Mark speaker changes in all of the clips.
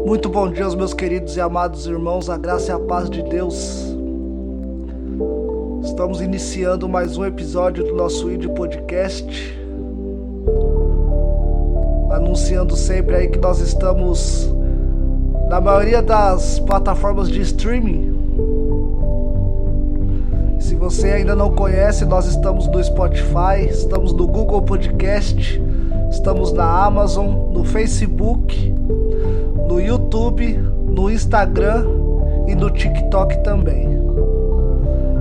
Speaker 1: Muito bom dia, meus queridos e amados irmãos, a graça e a paz de Deus. Estamos iniciando mais um episódio do nosso ID Podcast, anunciando sempre aí que nós estamos na maioria das plataformas de streaming. Se você ainda não conhece, nós estamos no Spotify, estamos no Google Podcast, estamos na Amazon, no Facebook, no YouTube, no Instagram e no TikTok também.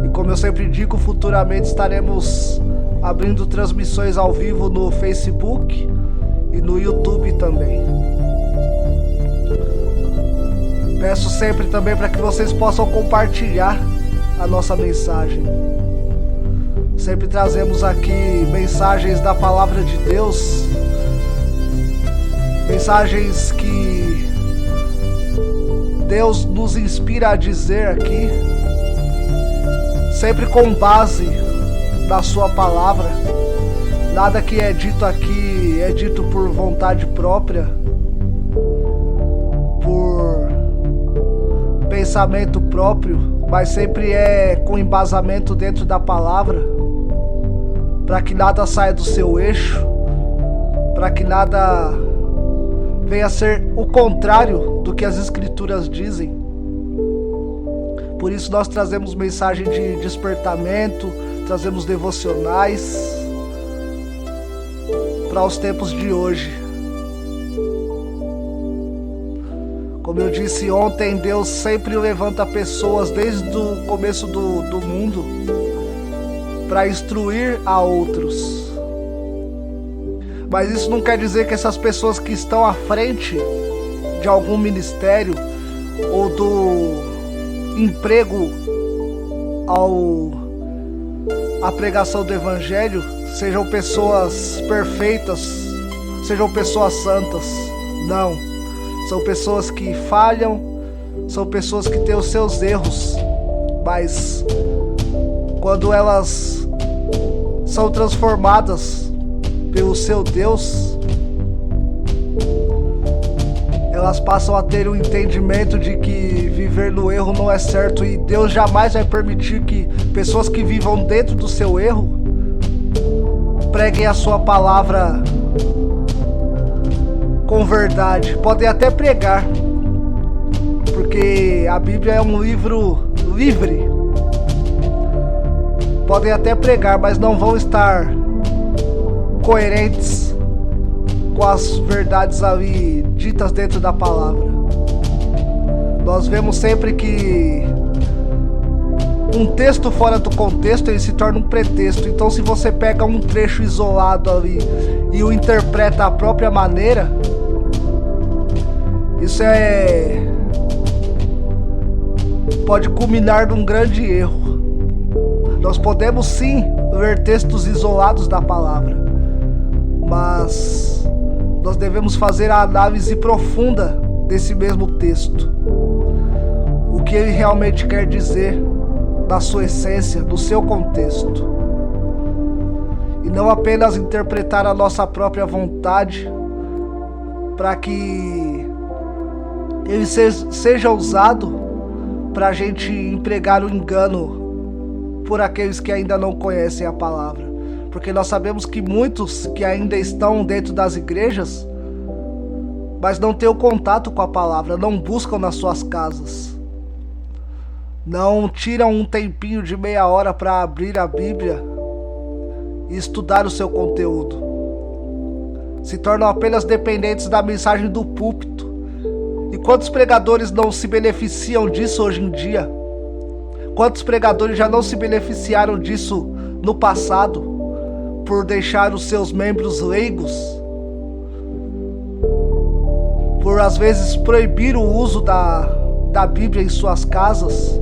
Speaker 1: E como eu sempre digo, futuramente estaremos abrindo transmissões ao vivo no Facebook e no YouTube também. Peço sempre também para que vocês possam compartilhar a nossa mensagem. Sempre trazemos aqui mensagens da palavra de Deus, mensagens que Deus nos inspira a dizer aqui, sempre com base na sua palavra. Nada que é dito aqui é dito por vontade própria, por pensamento próprio, mas sempre é com embasamento dentro da palavra, para que nada saia do seu eixo, para que nada venha a ser o contrário do que as escrituras dizem. Por isso nós trazemos mensagem de despertamento, trazemos devocionais para os tempos de hoje. Como eu disse ontem, Deus sempre levanta pessoas desde o começo do mundo para instruir a outros. Mas isso não quer dizer que essas pessoas que estão à frente de algum ministério ou do emprego à pregação do evangelho sejam pessoas perfeitas, sejam pessoas santas. Não. São pessoas que falham, são pessoas que têm os seus erros, mas quando elas são transformadas pelo seu Deus, elas passam a ter um entendimento de que viver no erro não é certo, e Deus jamais vai permitir que pessoas que vivam dentro do seu erro preguem a sua palavra com verdade. Podem até pregar, porque a Bíblia é um livro livre. Podem até pregar, mas não vão estar coerentes com as verdades ali ditas dentro da palavra. Nós vemos sempre que um texto fora do contexto, ele se torna um pretexto. Então, se você pega um trecho isolado ali e o interpreta à própria maneira, isso pode culminar num grande erro. Nós podemos sim ler textos isolados da palavra, mas nós devemos fazer a análise profunda desse mesmo texto. O que ele realmente quer dizer da sua essência, do seu contexto. E não apenas interpretar a nossa própria vontade para que ele seja usado para a gente empregar o engano por aqueles que ainda não conhecem a palavra. Porque nós sabemos que muitos que ainda estão dentro das igrejas, mas não têm o contato com a palavra, não buscam nas suas casas, não tiram um tempinho de meia hora para abrir a Bíblia e estudar o seu conteúdo. Se tornam apenas dependentes da mensagem do púlpito. E quantos pregadores não se beneficiam disso hoje em dia? Quantos pregadores já não se beneficiaram disso no passado, por deixar os seus membros leigos, por às vezes proibir o uso da Bíblia em suas casas?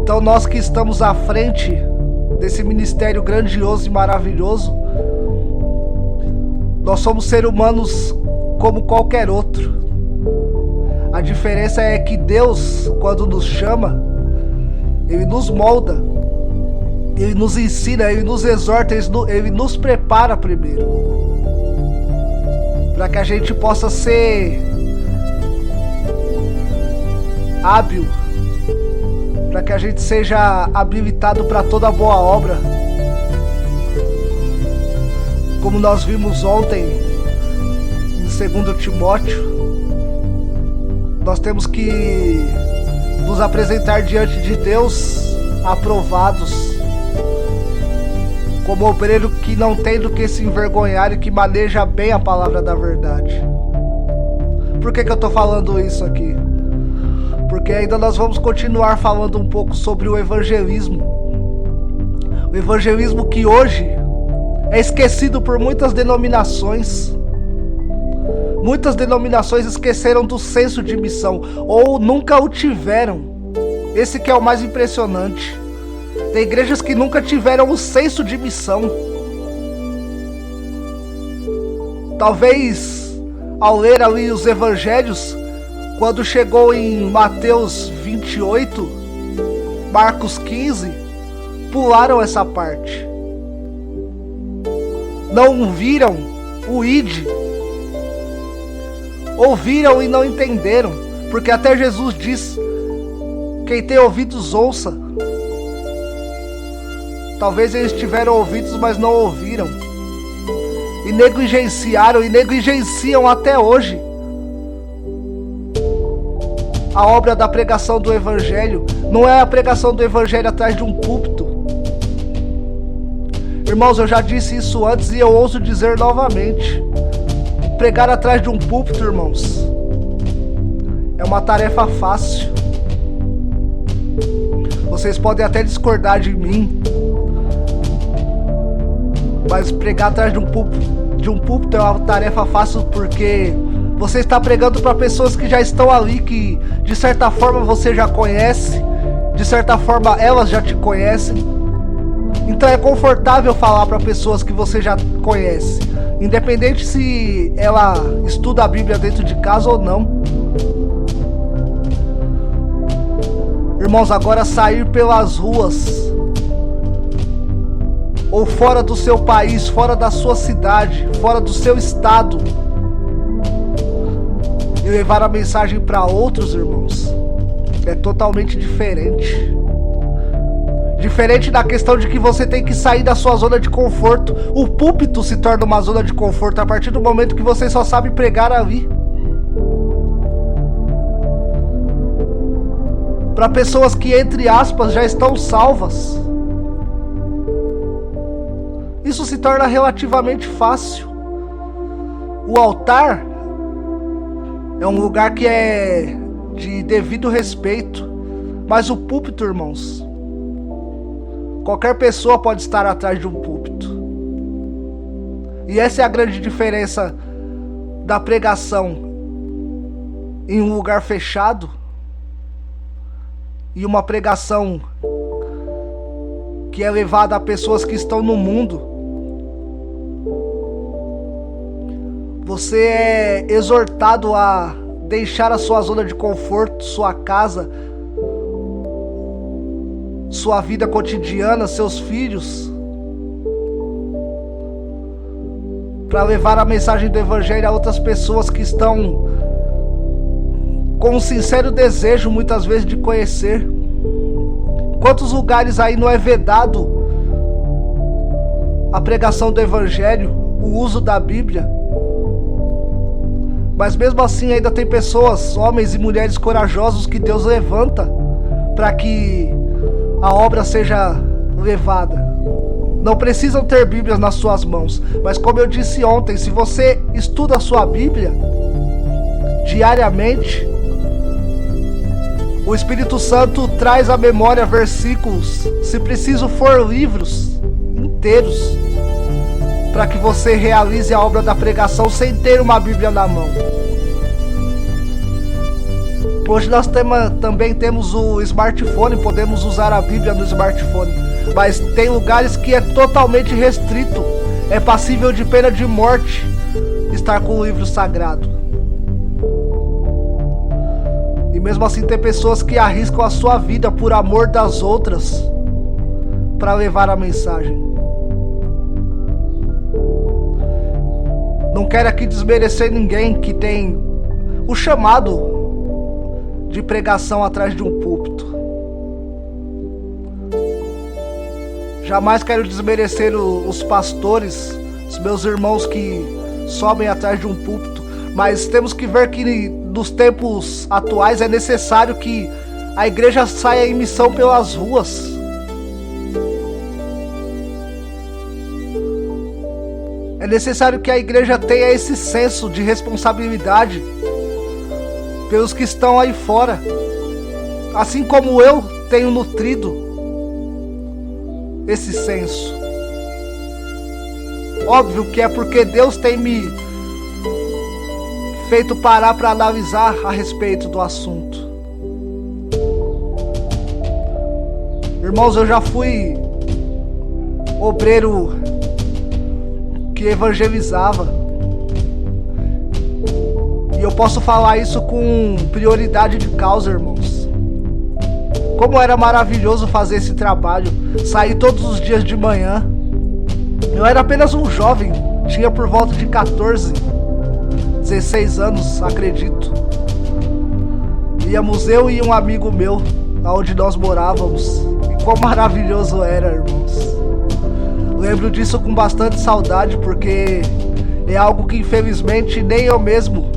Speaker 1: Então nós que estamos à frente desse ministério grandioso e maravilhoso, nós somos seres humanos como qualquer outro. A diferença é que Deus, quando nos chama, Ele nos molda, Ele nos ensina, Ele nos exorta, Ele nos prepara primeiro. para que a gente possa ser hábil, para que a gente seja habilitado para toda boa obra. Como nós vimos ontem em 2 Timóteo, nós temos que nos apresentar diante de Deus aprovados, como obreiro que não tem do que se envergonhar e que maneja bem a palavra da verdade. Por que eu estou falando isso aqui? Porque ainda nós vamos continuar falando um pouco sobre o evangelismo. O evangelismo que hoje é esquecido por muitas denominações. Muitas denominações esqueceram do senso de missão, ou nunca o tiveram. Esse que é o mais impressionante. Tem igrejas que nunca tiveram o senso de missão. Talvez, ao ler ali os evangelhos, quando chegou em Mateus 28, Marcos 15, pularam essa parte. Não viram o id. Ouviram e não entenderam, porque até Jesus diz: quem tem ouvidos ouça. Talvez eles tiveram ouvidos, mas não ouviram. E negligenciaram e negligenciam até hoje a obra da pregação do evangelho. Não é a pregação do evangelho atrás de um púlpito. Irmãos, eu já disse isso antes e eu ouso dizer novamente. Pregar atrás de um púlpito, irmãos, é uma tarefa fácil. Vocês podem até discordar de mim, mas pregar atrás de um púlpito é uma tarefa fácil, porque você está pregando para pessoas que já estão ali, que de certa forma você já conhece, de certa forma elas já te conhecem. Então é confortável falar para pessoas que você já conhece, independente se ela estuda a Bíblia dentro de casa ou não. Irmãos, agora sair pelas ruas, ou fora do seu país, fora da sua cidade, fora do seu estado, e levar a mensagem para outros, irmãos, é totalmente diferente. Diferente da questão de que você tem que sair da sua zona de conforto. O púlpito se torna uma zona de conforto a partir do momento que você só sabe pregar ali. Para pessoas que, entre aspas, já estão salvas, isso se torna relativamente fácil. O altar é um lugar que é de devido respeito, mas o púlpito, irmãos, qualquer pessoa pode estar atrás de um púlpito. E essa é a grande diferença da pregação em um lugar fechado e uma pregação que é levada a pessoas que estão no mundo. Você é exortado a deixar a sua zona de conforto, sua casa, sua vida cotidiana, seus filhos, para levar a mensagem do evangelho a outras pessoas que estão com um sincero desejo, muitas vezes, de conhecer. Quantos lugares aí não é vedado a pregação do evangelho, o uso da Bíblia? Mas mesmo assim ainda tem pessoas, homens e mulheres corajosos, que Deus levanta para que a obra seja levada. Não precisam ter Bíblias nas suas mãos, mas como eu disse ontem, se você estuda a sua Bíblia diariamente, o Espírito Santo traz à memória versículos, se preciso for livros inteiros, para que você realize a obra da pregação sem ter uma Bíblia na mão. Hoje nós também temos o smartphone, podemos usar a Bíblia no smartphone, mas tem lugares que é totalmente restrito, é passível de pena de morte estar com o livro sagrado. E mesmo assim tem pessoas que arriscam a sua vida por amor das outras para levar a mensagem. Não quero aqui desmerecer ninguém que tem o chamado de pregação atrás de um púlpito. Jamais quero desmerecer os pastores, os meus irmãos que sobem atrás de um púlpito, mas temos que ver que nos tempos atuais é necessário que a igreja saia em missão pelas ruas. É necessário que a igreja tenha esse senso de responsabilidade pelos que estão aí fora, assim como eu tenho nutrido esse senso. Óbvio que é porque Deus tem me feito parar para analisar a respeito do assunto. Irmãos, eu já fui obreiro que evangelizava, e eu posso falar isso com prioridade de causa, irmãos. Como era maravilhoso fazer esse trabalho, sair todos os dias de manhã. Eu era apenas um jovem, tinha por volta de 14, 16 anos, acredito. Íamos eu e um amigo meu, aonde nós morávamos, e quão maravilhoso era, irmãos. Lembro disso com bastante saudade, porque é algo que infelizmente nem eu mesmo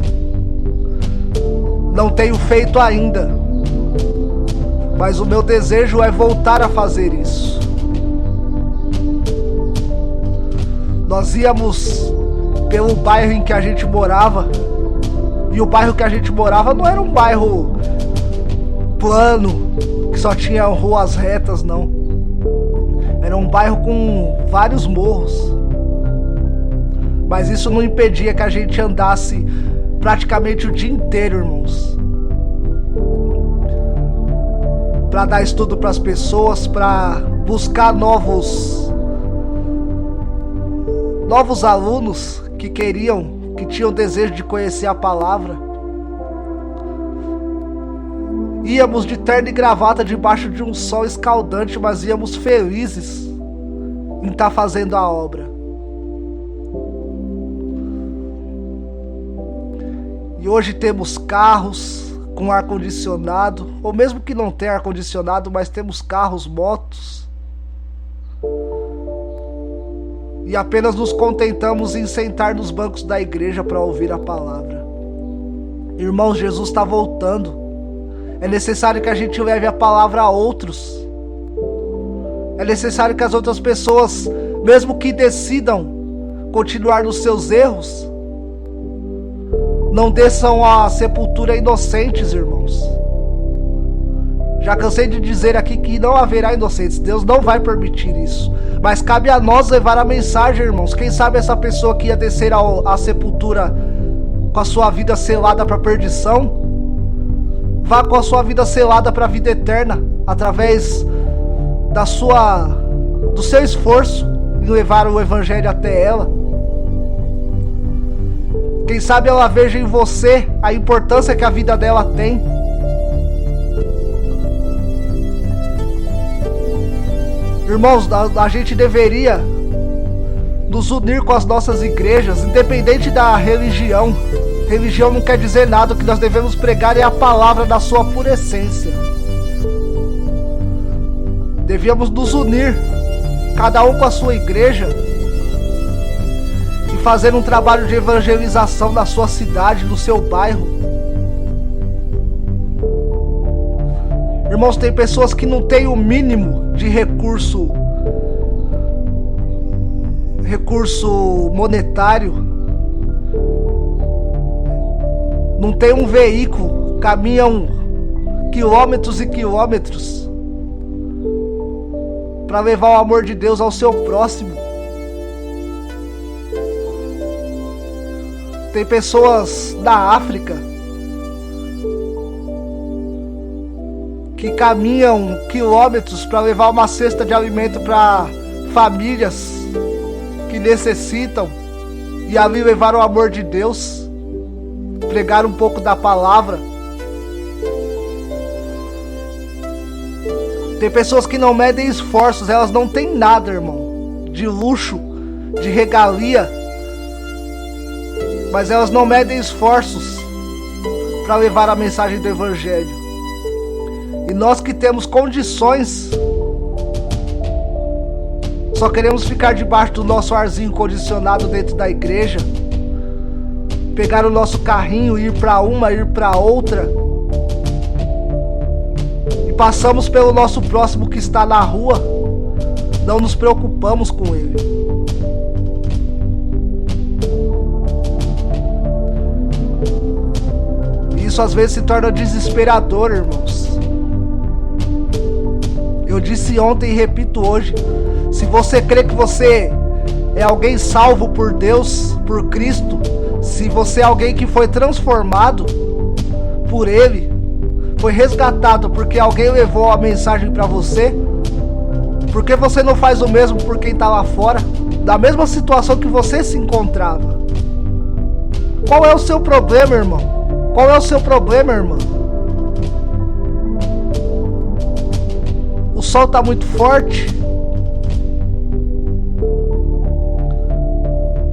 Speaker 1: não tenho feito ainda. Mas o meu desejo é voltar a fazer isso. Nós íamos pelo bairro em que a gente morava, e o bairro que a gente morava não era um bairro plano, que só tinha ruas retas, não. Era um bairro com vários morros. Mas isso não impedia que a gente andasse praticamente o dia inteiro, irmãos, para dar estudo para as pessoas, para buscar novos alunos que tinham desejo de conhecer a palavra. Íamos de terno e gravata debaixo de um sol escaldante, mas íamos felizes em estar fazendo a obra. E hoje temos carros com ar-condicionado, ou mesmo que não tenha ar-condicionado, mas temos carros, motos. E apenas nos contentamos em sentar nos bancos da igreja para ouvir a palavra. Irmãos, Jesus está voltando. É necessário que a gente leve a palavra a outros. É necessário que as outras pessoas, mesmo que decidam continuar nos seus erros, não desçam à sepultura inocentes, irmãos. Já cansei de dizer aqui que não haverá inocentes. Deus não vai permitir isso. Mas cabe a nós levar a mensagem, irmãos. Quem sabe essa pessoa que ia descer à sepultura com a sua vida selada para a perdição, vá com a sua vida selada para a vida eterna, através do seu esforço em levar o evangelho até ela. Quem sabe ela veja em você a importância que a vida dela tem. Irmãos, a gente deveria nos unir com as nossas igrejas, independente da religião. Religião não quer dizer nada. O que nós devemos pregar é a palavra da sua pura essência. Devíamos nos unir, cada um com a sua igreja, e fazer um trabalho de evangelização na sua cidade, no seu bairro. Irmãos, tem pessoas que não têm o mínimo de recurso monetário, não tem um veículo, caminham quilômetros e quilômetros para levar o amor de Deus ao seu próximo. Tem pessoas da África que caminham quilômetros para levar uma cesta de alimento para famílias que necessitam, e ali levar o amor de Deus, pregar um pouco da palavra. Tem pessoas que não medem esforços, elas não têm nada, irmão, de luxo, de regalia, mas elas não medem esforços para levar a mensagem do Evangelho. E nós que temos condições, só queremos ficar debaixo do nosso arzinho condicionado dentro da igreja, pegar o nosso carrinho, ir para uma, ir para outra, e passamos pelo nosso próximo que está na rua, não nos preocupamos com ele. Isso às vezes se torna desesperador, irmãos. Eu disse ontem e repito hoje: se você crê que você é alguém salvo por Deus, por Cristo, se você é alguém que foi transformado por Ele, foi resgatado porque alguém levou a mensagem para você, por que você não faz o mesmo por quem está lá fora, da mesma situação que você se encontrava? Qual é o seu problema, irmão? Qual é o seu problema, irmã? O sol está muito forte.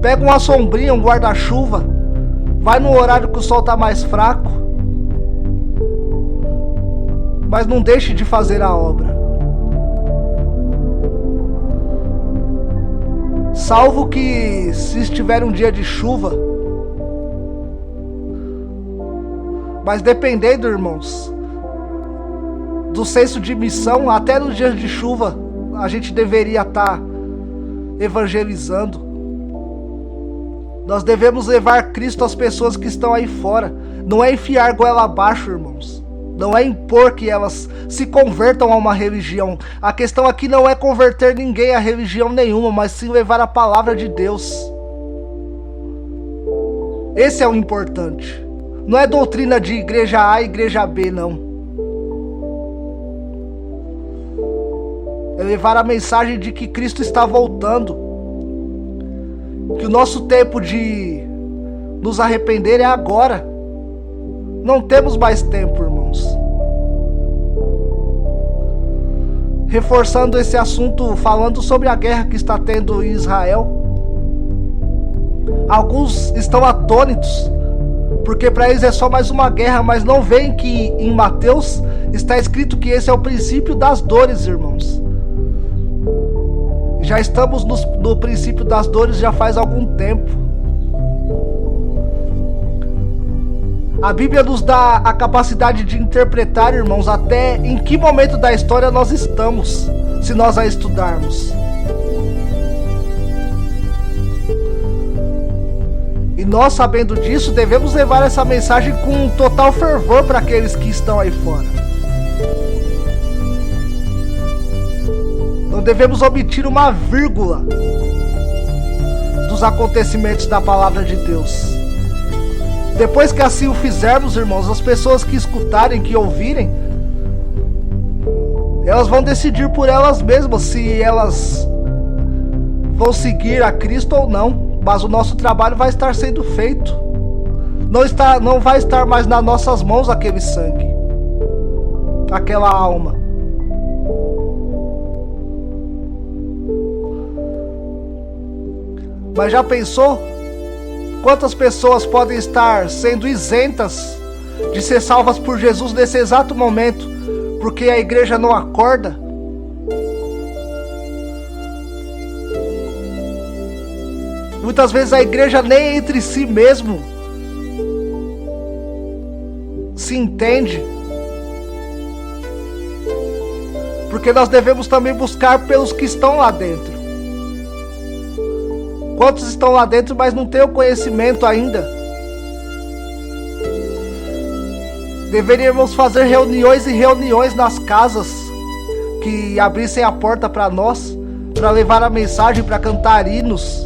Speaker 1: Pega uma sombrinha, um guarda-chuva. Vai no horário que o sol está mais fraco. Mas não deixe de fazer a obra. Salvo que se estiver um dia de chuva. Mas dependendo, irmãos, do senso de missão, até nos dias de chuva, a gente deveria estar evangelizando. Nós devemos levar Cristo às pessoas que estão aí fora. Não é enfiar goela abaixo, irmãos. Não é impor que elas se convertam a uma religião. A questão aqui não é converter ninguém a religião nenhuma, mas sim levar a palavra de Deus. Esse é o importante. Não é doutrina de igreja A e igreja B, não. É levar a mensagem de que Cristo está voltando. Que o nosso tempo de nos arrepender é agora. Não temos mais tempo, irmãos. Reforçando esse assunto, falando sobre a guerra que está tendo em Israel. Alguns estão atônitos, porque para eles é só mais uma guerra, mas não veem que em Mateus está escrito que esse é o princípio das dores, irmãos. Já estamos no princípio das dores já faz algum tempo. A Bíblia nos dá a capacidade de interpretar, irmãos, até em que momento da história nós estamos, se nós a estudarmos. E nós, sabendo disso, devemos levar essa mensagem com total fervor para aqueles que estão aí fora. Não devemos omitir uma vírgula dos acontecimentos da palavra de Deus. Depois que assim o fizermos, irmãos, as pessoas que escutarem, que ouvirem, elas vão decidir por elas mesmas se elas vão seguir a Cristo ou não. Mas o nosso trabalho vai estar sendo feito. Não vai estar mais nas nossas mãos aquele sangue, aquela alma. Mas já pensou quantas pessoas podem estar sendo isentas de ser salvas por Jesus nesse exato momento, porque a igreja não acorda? Muitas vezes a igreja nem entre si mesmo se entende. Porque nós devemos também buscar pelos que estão lá dentro. Quantos estão lá dentro, mas não têm o conhecimento ainda? Deveríamos fazer reuniões e reuniões nas casas que abrissem a porta para nós, para levar a mensagem, para cantar hinos,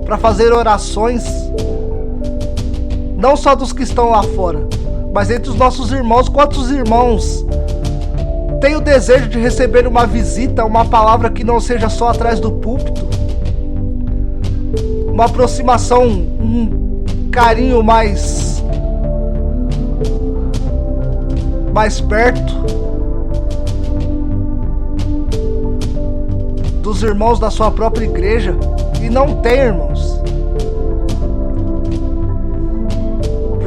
Speaker 1: para fazer orações, não só dos que estão lá fora, mas entre os nossos irmãos. Quantos irmãos têm o desejo de receber uma visita, uma palavra que não seja só atrás do púlpito? Uma aproximação, um carinho mais perto dos irmãos da sua própria igreja. E não tem, irmãos.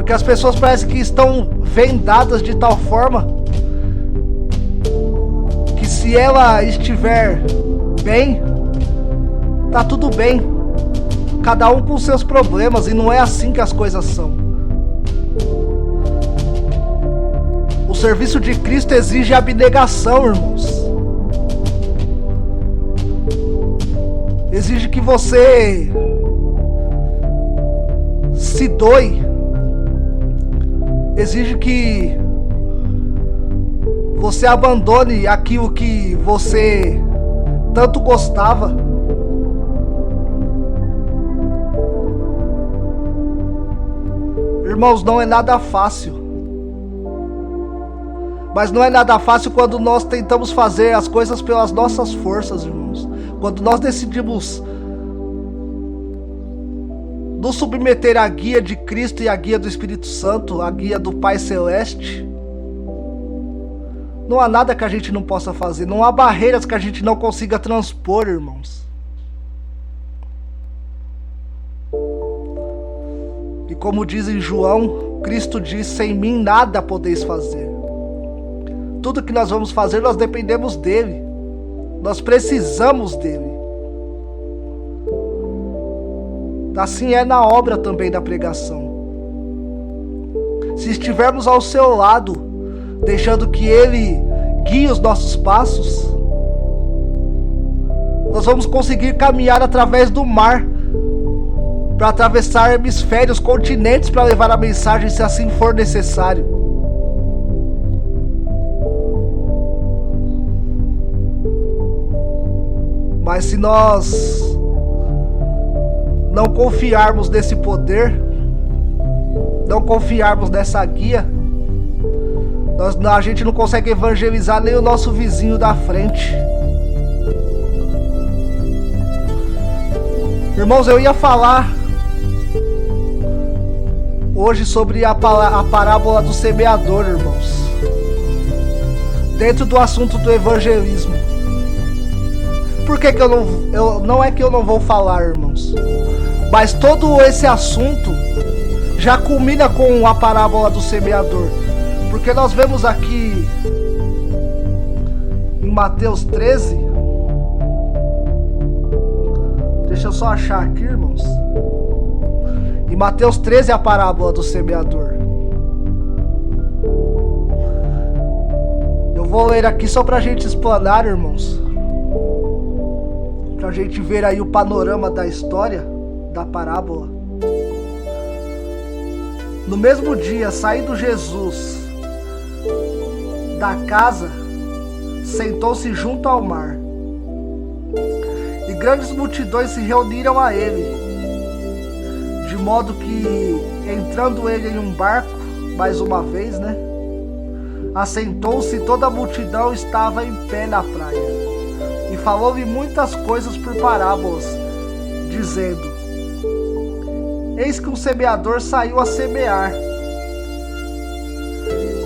Speaker 1: Porque as pessoas parecem que estão vendadas de tal forma que se ela estiver bem, tá tudo bem. Cada um com seus problemas, e não é assim que as coisas são. O serviço de Cristo exige abnegação, irmãos. Exige que você se doe. Exige que você abandone aquilo que você tanto gostava. Irmãos, não é nada fácil. Mas não é nada fácil quando nós tentamos fazer as coisas pelas nossas forças, irmãos. Quando nós decidimos nos submeter à guia de Cristo e à guia do Espírito Santo, à guia do Pai Celeste, não há nada que a gente não possa fazer. Não há barreiras que a gente não consiga transpor, irmãos. E como diz em João, Cristo diz: sem mim nada podeis fazer. Tudo que nós vamos fazer, nós dependemos dele. Nós precisamos dele. Assim é na obra também da pregação. Se estivermos ao seu lado, deixando que ele guie os nossos passos, nós vamos conseguir caminhar através do mar, para atravessar hemisférios, continentes, para levar a mensagem, se assim for necessário. Mas se nós não confiarmos nesse poder, não confiarmos nessa guia, a gente não consegue evangelizar nem o nosso vizinho da frente. Irmãos, eu ia falar hoje sobre a parábola do semeador, irmãos, dentro do assunto do evangelismo. Por que que não é que eu não vou falar, irmãos, mas todo esse assunto já culmina com a parábola do semeador. Porque nós vemos aqui em Mateus 13, deixa eu só achar aqui, irmãos. Em Mateus 13 é a parábola do semeador. Eu vou ler aqui só pra gente explanar, irmãos, pra gente ver aí o panorama da história da parábola. No mesmo dia, saindo Jesus da casa, sentou-se junto ao mar, e grandes multidões se reuniram a ele, de modo que, entrando ele em um barco, mais uma vez, assentou-se, e toda a multidão estava em pé na praia, e falou-lhe muitas coisas por parábolas, dizendo: eis que um semeador saiu a semear.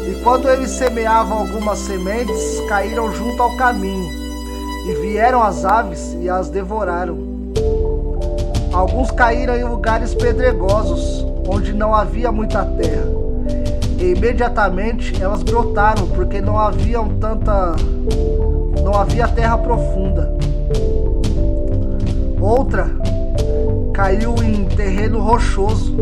Speaker 1: E quando ele semeava algumas sementes, caíram junto ao caminho, e vieram as aves e as devoraram. Alguns caíram em lugares pedregosos, onde não havia muita terra, e imediatamente elas brotaram, porque não havia terra profunda. Outra caiu em terreno rochoso,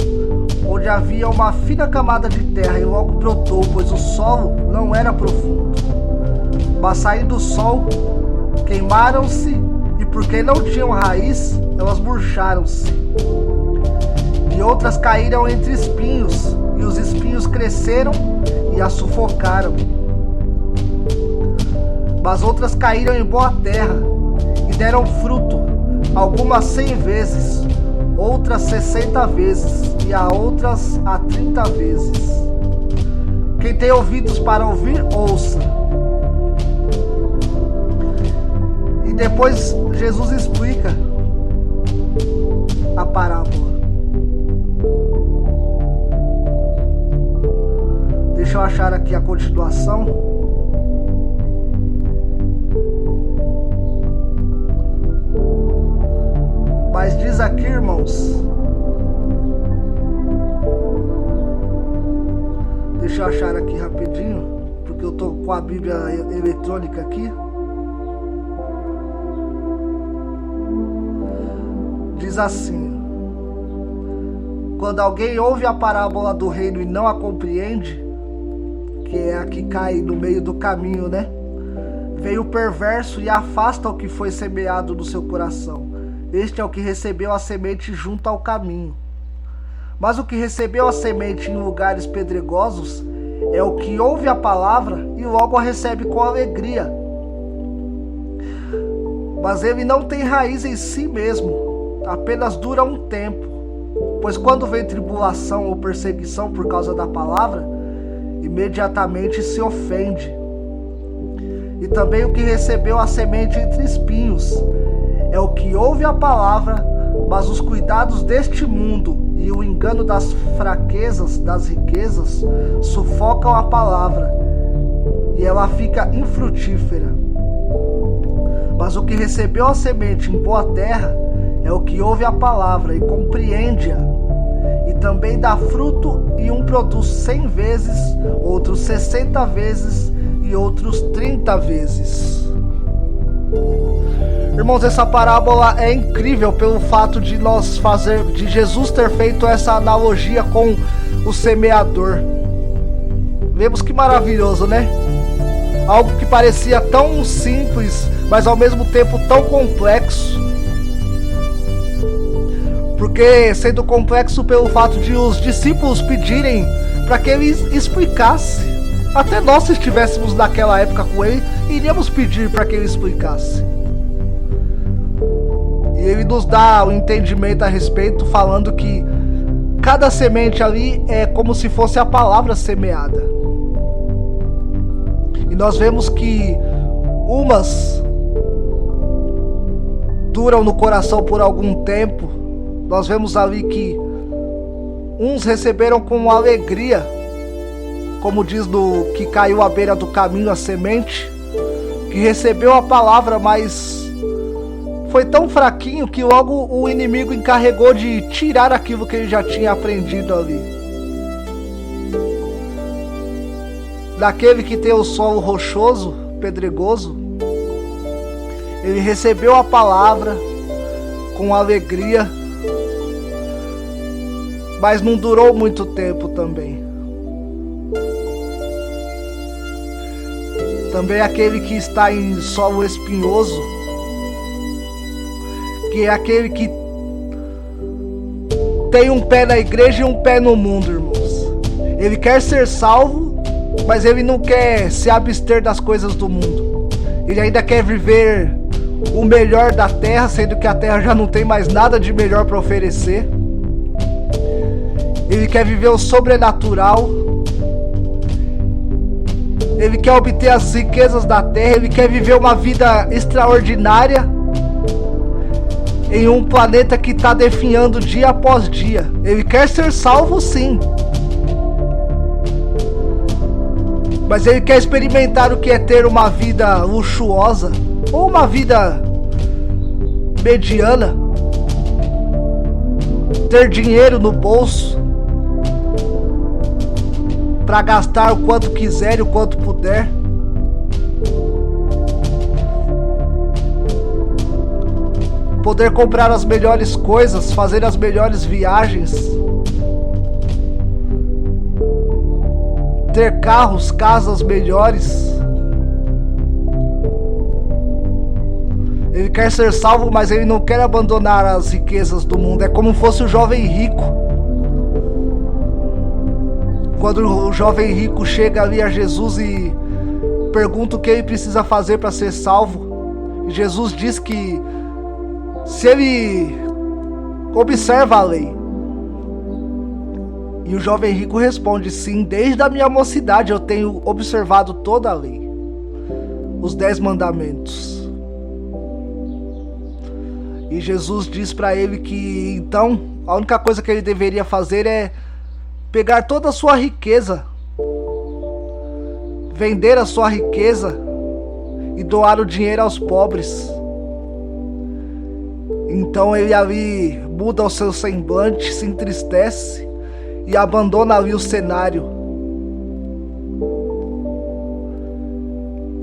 Speaker 1: onde havia uma fina camada de terra, e logo brotou, pois o solo não era profundo. Mas saindo o sol, queimaram-se, e porque não tinham raiz, elas murcharam-se. E outras caíram entre espinhos, e os espinhos cresceram e as sufocaram. Mas outras caíram em boa terra, e deram fruto, algumas 100 vezes, outras 60 vezes, e a outras a 30 vezes. Quem tem ouvidos para ouvir, ouça. E depois Jesus explica a parábola. Deixa eu achar aqui a continuação. Mas diz aqui, irmãos, Deixa eu achar aqui rapidinho, porque eu tô com a Bíblia eletrônica aqui. Diz assim: quando alguém ouve a parábola do reino e não a compreende, que é a que cai no meio do caminho, né? Vem o perverso e afasta o que foi semeado no seu coração. Este é o que recebeu a semente junto ao caminho. Mas o que recebeu a semente em lugares pedregosos é o que ouve a palavra e logo a recebe com alegria. Mas ele não tem raiz em si mesmo, apenas dura um tempo. Pois quando vem tribulação ou perseguição por causa da palavra, imediatamente se ofende. E também o que recebeu a semente entre espinhos é o que ouve a palavra, mas os cuidados deste mundo e o engano das fraquezas, das riquezas, sufocam a palavra e ela fica infrutífera. Mas o que recebeu a semente em boa terra é o que ouve a palavra e compreende-a, e também dá fruto, e um produz 100 vezes, outros 60 vezes e outros 30 vezes. Irmãos, essa parábola é incrível pelo fato de de Jesus ter feito essa analogia com o semeador. Vemos que maravilhoso, né? Algo que parecia tão simples, mas ao mesmo tempo tão complexo. Porque sendo complexo pelo fato de os discípulos pedirem para que ele explicasse. Até nós, se estivéssemos naquela época com ele, iríamos pedir para que ele explicasse. E ele nos dá o entendimento a respeito, falando que cada semente ali é como se fosse a palavra semeada. E nós vemos que umas duram no coração por algum tempo. Nós vemos ali que uns receberam com alegria, como diz no que caiu à beira do caminho a semente, que recebeu a palavra, mas foi tão fraquinho que logo o inimigo encarregou de tirar aquilo que ele já tinha aprendido ali. Daquele que tem o solo rochoso, pedregoso, ele recebeu a palavra com alegria, mas não durou muito tempo também. Também aquele que está em solo espinhoso, que é aquele que tem um pé na igreja e um pé no mundo, irmãos. Ele quer ser salvo, mas ele não quer se abster das coisas do mundo. Ele ainda quer viver o melhor da terra, sendo que a terra já não tem mais nada de melhor para oferecer. Ele quer viver o sobrenatural. Ele quer obter as riquezas da terra. Ele quer viver uma vida extraordinária em um planeta que está definhando dia após dia. Ele quer ser salvo, sim, mas ele quer experimentar o que é ter uma vida luxuosa ou uma vida mediana, ter dinheiro no bolso para gastar o quanto quiser e o quanto puder. Poder comprar as melhores coisas, fazer as melhores viagens, ter carros, casas melhores. Ele quer ser salvo, mas ele não quer abandonar as riquezas do mundo. É como fosse o jovem rico. Quando o jovem rico chega ali a Jesus e pergunta o que ele precisa fazer para ser salvo, e Jesus diz que se ele observa a lei, e o jovem rico responde: sim, desde a minha mocidade eu tenho observado toda a lei, os 10 mandamentos. E Jesus diz para ele que então a única coisa que ele deveria fazer é pegar toda a sua riqueza, vender a sua riqueza e doar o dinheiro aos pobres. Então ele ali muda o seu semblante, se entristece e abandona ali o cenário.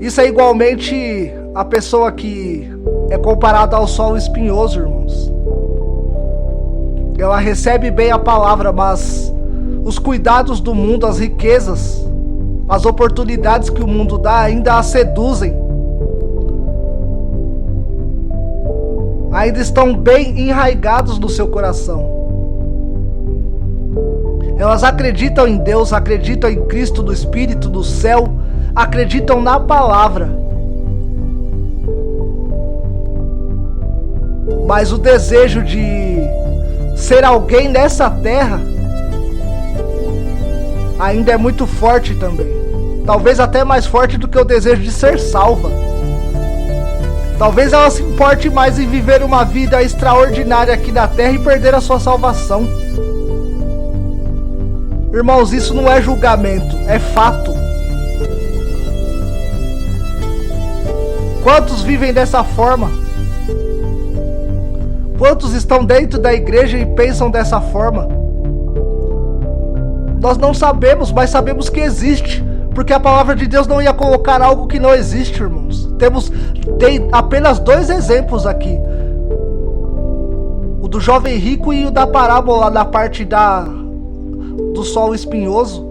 Speaker 1: Isso é igualmente a pessoa que é comparada ao sol espinhoso, irmãos. Ela recebe bem a palavra, mas os cuidados do mundo, as riquezas, as oportunidades que o mundo dá ainda a seduzem. Ainda estão bem enraigados no seu coração. Elas acreditam em Deus, acreditam em Cristo, no Espírito, no céu, acreditam na palavra. Mas o desejo de ser alguém nessa terra ainda é muito forte também. Talvez até mais forte do que o desejo de ser salva. Talvez ela se importe mais em viver uma vida extraordinária aqui na terra e perder a sua salvação. Irmãos, isso não é julgamento, é fato. Quantos vivem dessa forma? Quantos estão dentro da igreja e pensam dessa forma? Nós não sabemos, mas sabemos que existe, porque a palavra de Deus não ia colocar algo que não existe, irmãos. Tem apenas 2 exemplos aqui. O do jovem rico e o da parábola na parte do sol espinhoso.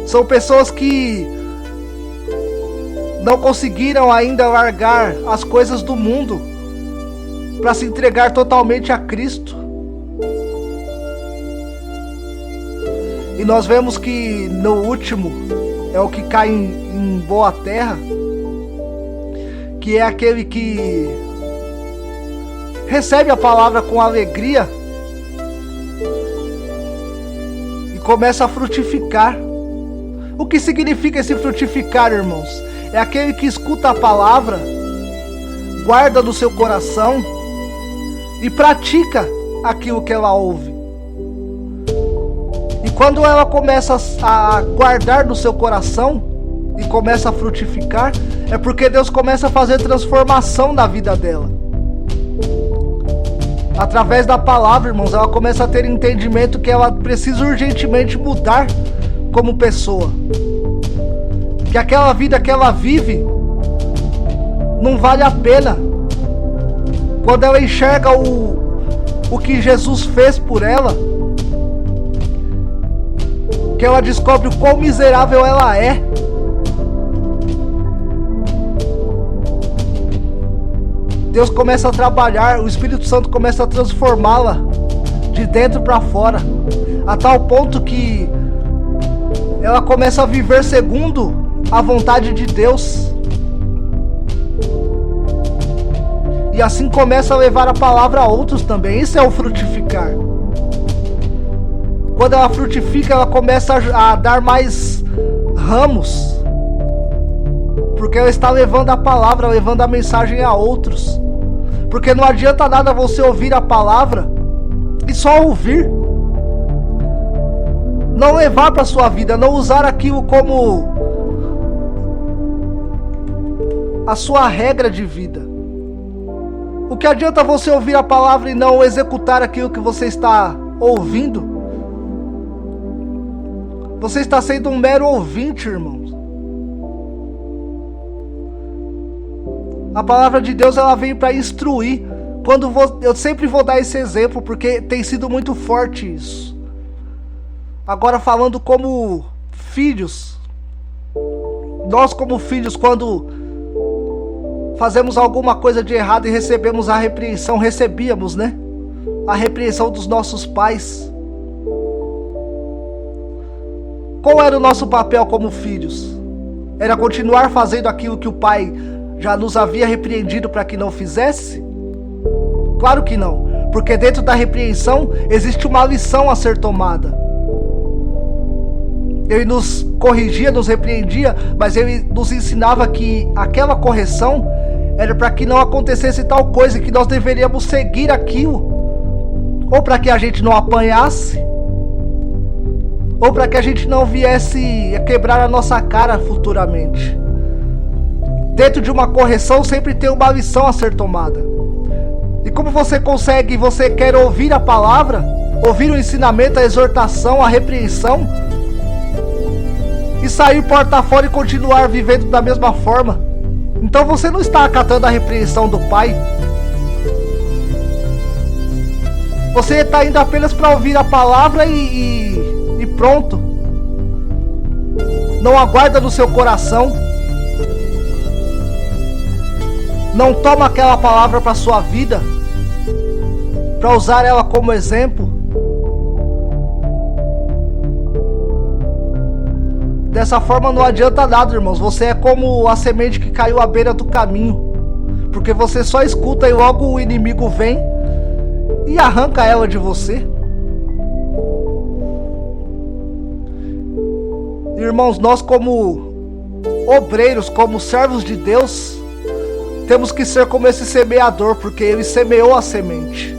Speaker 1: São pessoas que não conseguiram ainda largar as coisas do mundo para se entregar totalmente a Cristo. E nós vemos que no último é o que cai em boa terra, que é aquele que recebe a palavra com alegria e começa a frutificar. O que significa esse frutificar, irmãos? É aquele que escuta a palavra, guarda no seu coração e pratica aquilo que ela ouve. E quando ela começa a guardar no seu coração e começa a frutificar, é porque Deus começa a fazer transformação na vida dela. Através da palavra, irmãos, ela começa a ter entendimento que ela precisa urgentemente mudar como pessoa. Que aquela vida que ela vive não vale a pena. Quando ela enxerga o que Jesus fez por ela, que ela descobre o quão miserável ela é. Deus começa a trabalhar, o Espírito Santo começa a transformá-la de dentro para fora, a tal ponto que ela começa a viver segundo a vontade de Deus. E assim começa a levar a palavra a outros também. Isso é o frutificar. Quando ela frutifica, ela começa a dar mais ramos, porque ela está levando a palavra, levando a mensagem a outros. Porque não adianta nada você ouvir a palavra e só ouvir, não levar para sua vida, não usar aquilo como a sua regra de vida. O que adianta você ouvir a palavra e não executar aquilo que você está ouvindo? Você está sendo um mero ouvinte, irmãos. A palavra de Deus, ela vem para instruir. Eu sempre vou dar esse exemplo, porque tem sido muito forte isso. Agora falando como filhos. Nós como filhos, quando fazemos alguma coisa de errado e recebemos a repreensão, recebíamos, né? A repreensão dos nossos pais. Qual era o nosso papel como filhos? Era continuar fazendo aquilo que o pai já nos havia repreendido para que não fizesse? Claro que não, porque dentro da repreensão existe uma lição a ser tomada. Ele nos corrigia, nos repreendia, mas ele nos ensinava que aquela correção era para que não acontecesse tal coisa, que nós deveríamos seguir aquilo, ou para que a gente não apanhasse, ou para que a gente não viesse a quebrar a nossa cara futuramente. Dentro de uma correção sempre tem uma lição a ser tomada. E como você quer ouvir a palavra, ouvir o ensinamento, a exortação, a repreensão, e sair porta fora e continuar vivendo da mesma forma, então você não está acatando a repreensão do Pai. Você está indo apenas para ouvir a palavra e pronto. Não aguarda no seu coração. Não toma aquela palavra para sua vida, para usar ela como exemplo. Dessa forma não adianta nada, irmãos. Você é como a semente que caiu à beira do caminho, porque você só escuta e logo o inimigo vem e arranca ela de você. Irmãos, nós como obreiros, como servos de Deus, temos que ser como esse semeador, porque ele semeou a semente.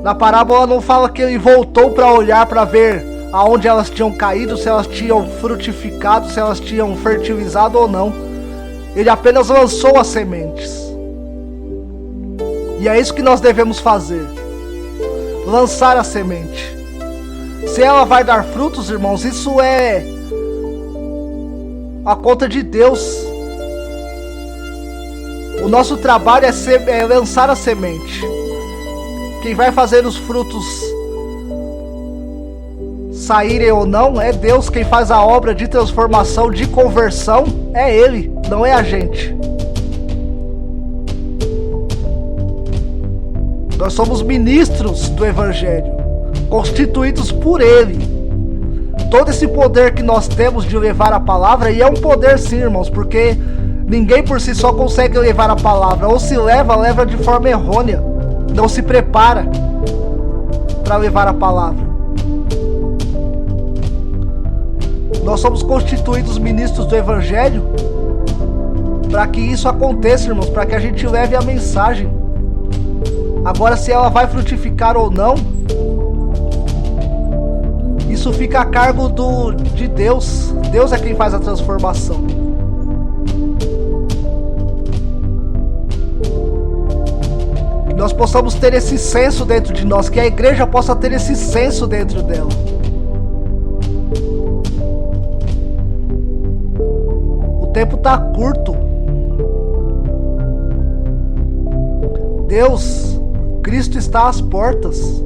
Speaker 1: Na parábola não fala que ele voltou para olhar, para ver aonde elas tinham caído, se elas tinham frutificado, se elas tinham fertilizado ou não. Ele apenas lançou as sementes. E é isso que nós devemos fazer: lançar a semente. Se ela vai dar frutos, irmãos, isso é a conta de Deus. O nosso trabalho é lançar a semente. Quem vai fazer os frutos saírem ou não é Deus. Quem faz a obra de transformação, de conversão, é Ele, não é a gente. Nós somos ministros do Evangelho, constituídos por Ele. Todo esse poder que nós temos de levar a palavra, e é um poder sim, irmãos, porque ninguém por si só consegue levar a palavra. Ou se leva de forma errônea, não se prepara para levar a palavra. Nós somos constituídos ministros do Evangelho para que isso aconteça, irmãos, para que a gente leve a mensagem. Agora, se ela vai frutificar ou não, isso fica a cargo de Deus. Deus é quem faz a transformação. Que nós possamos ter esse senso dentro de nós, que a igreja possa ter esse senso dentro dela. O tempo está curto. Deus, Cristo está às portas.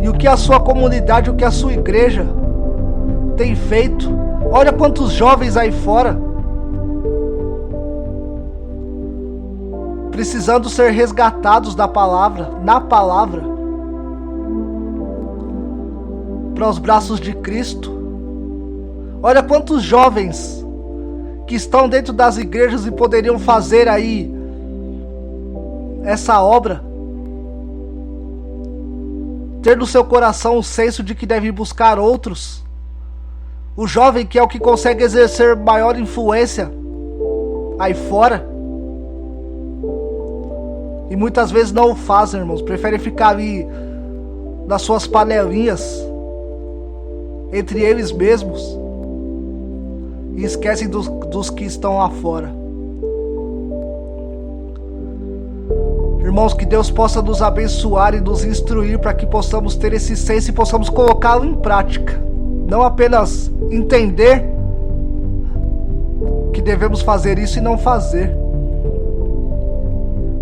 Speaker 1: E o que a sua comunidade, o que a sua igreja tem feito? Olha quantos jovens aí fora precisando ser resgatados da palavra, na palavra, para os braços de Cristo. Olha quantos jovens que estão dentro das igrejas e poderiam fazer aí essa obra, ter no seu coração o senso de que deve buscar outros. O jovem que é o que consegue exercer maior influência aí fora, e muitas vezes não o fazem, irmãos. Preferem ficar ali nas suas panelinhas, entre eles mesmos, e esquecem dos que estão lá fora. Irmãos, que Deus possa nos abençoar e nos instruir para que possamos ter esse senso e possamos colocá-lo em prática. Não apenas entender que devemos fazer isso e não fazer.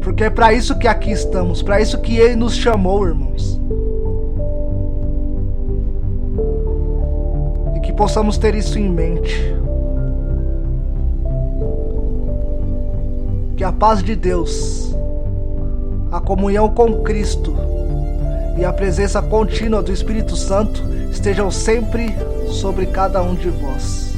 Speaker 1: Porque é para isso que aqui estamos, para isso que Ele nos chamou, irmãos. E que possamos ter isso em mente. Que a paz de Deus, a comunhão com Cristo e a presença contínua do Espírito Santo estejam sempre sobre cada um de vós.